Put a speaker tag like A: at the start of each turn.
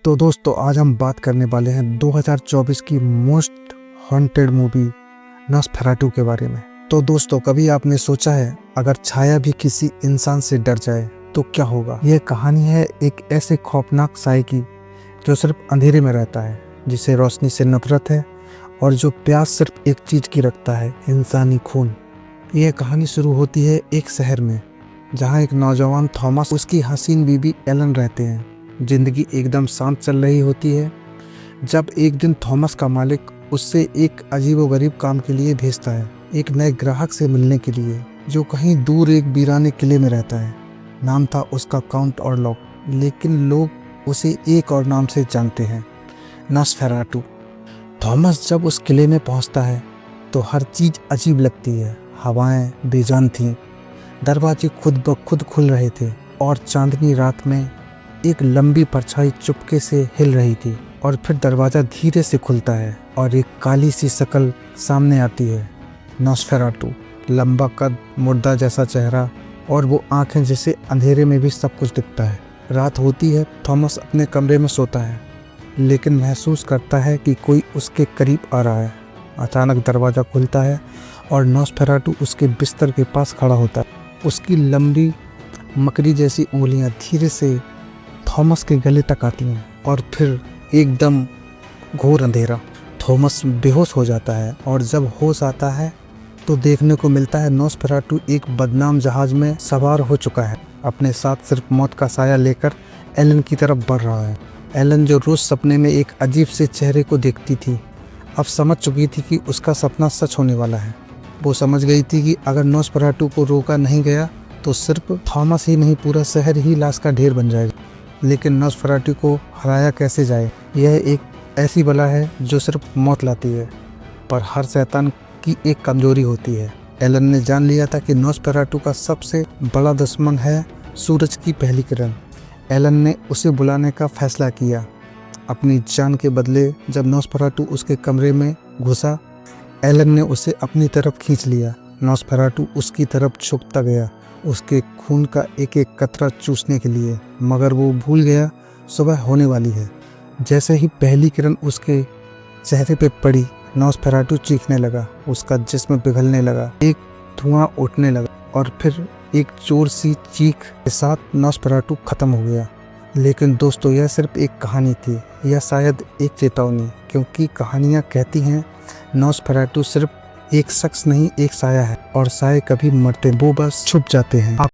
A: तो दोस्तों आज हम बात करने वाले हैं 2024 की मोस्ट हॉन्टेड मूवी नॉस्फेराटू के बारे में। तो दोस्तों कभी आपने सोचा है अगर छाया भी किसी इंसान से डर जाए तो क्या होगा। यह कहानी है एक ऐसे खौफनाक साए की जो सिर्फ अंधेरे में रहता है, जिसे रोशनी से नफरत है और जो प्यास सिर्फ एक चीज की रखता है, इंसानी खून। यह कहानी शुरू होती है एक शहर में जहाँ एक नौजवान थॉमस उसकी हसीन बीबी एलन रहते हैं। जिंदगी एकदम शांत चल रही होती है जब एक दिन थॉमस का मालिक उससे एक अजीबोगरीब काम के लिए भेजता है, एक नए ग्राहक से मिलने के लिए जो कहीं दूर एक वीराने किले में रहता है। नाम था उसका काउंट ऑरलॉक, लेकिन लोग उसे एक और नाम से जानते हैं, नॉस्फेराटू। थॉमस जब उस किले में पहुंचता है तो हर चीज़ अजीब लगती है। हवाएं बेजान थीं, दरवाजे खुद ब खुद खुल रहे थे और चांदनी रात में एक लंबी परछाई चुपके से हिल रही थी। और फिर दरवाज़ा धीरे से खुलता है और एक काली सी शक्ल सामने आती है, नॉस्फेराटू। लंबा कद, मुर्दा जैसा चेहरा और वो आंखें जिसे अंधेरे में भी सब कुछ दिखता है। रात होती है, थॉमस अपने कमरे में सोता है लेकिन महसूस करता है कि कोई उसके करीब आ रहा है। अचानक दरवाज़ा खुलता है और नॉस्फेराटू उसके बिस्तर के पास खड़ा होता है। उसकी लंबी मकड़ी जैसी उंगलियां धीरे से थॉमस के गले तक आती हैं और फिर एकदम घोर अंधेरा। थॉमस बेहोश हो जाता है और जब होश आता है तो देखने को मिलता है नॉस्फेराटू एक बदनाम जहाज में सवार हो चुका है, अपने साथ सिर्फ मौत का साया लेकर एलन की तरफ बढ़ रहा है। एलन जो रोज सपने में एक अजीब से चेहरे को देखती थी, अब समझ चुकी थी कि उसका सपना सच होने वाला है। वो समझ गई थी कि अगर नॉस्फेराटू को रोका नहीं गया तो सिर्फ थॉमस ही नहीं, पूरा शहर ही लाश का ढेर बन जाएगा। लेकिन नॉस्फेराटू को हराया कैसे जाए। यह एक ऐसी बला है जो सिर्फ मौत लाती है, पर हर शैतान की एक कमजोरी होती है। एलन ने जान लिया था कि नॉस्फेराटू का सबसे बड़ा दुश्मन है सूरज की पहली किरण। एलन ने उसे बुलाने का फैसला किया अपनी जान के बदले। जब नॉस्फेराटू उसके कमरे में घुसा, एलन ने उसे अपनी तरफ खींच लिया। नॉस्फेराटू उसकी तरफ झुकता गया, उसके खून का एक एक कतरा चूसने के लिए, मगर वो भूल गया सुबह होने वाली है। जैसे ही पहली किरण उसके चेहरे पे पड़ी, नॉस्फेराटू चीखने लगा, उसका जिस्म पिघलने लगा, एक धुआं उठने लगा और फिर एक जोर सी चीख के साथ नॉस्फेराटू खत्म हो गया। लेकिन दोस्तों यह सिर्फ एक कहानी थी, या शायद एक चेतावनी, क्योंकि कहानियाँ कहती हैं नॉस्फेराटू सिर्फ एक शख्स नहीं, एक साया है, और साये कभी मरते, वो बस छुप जाते हैं।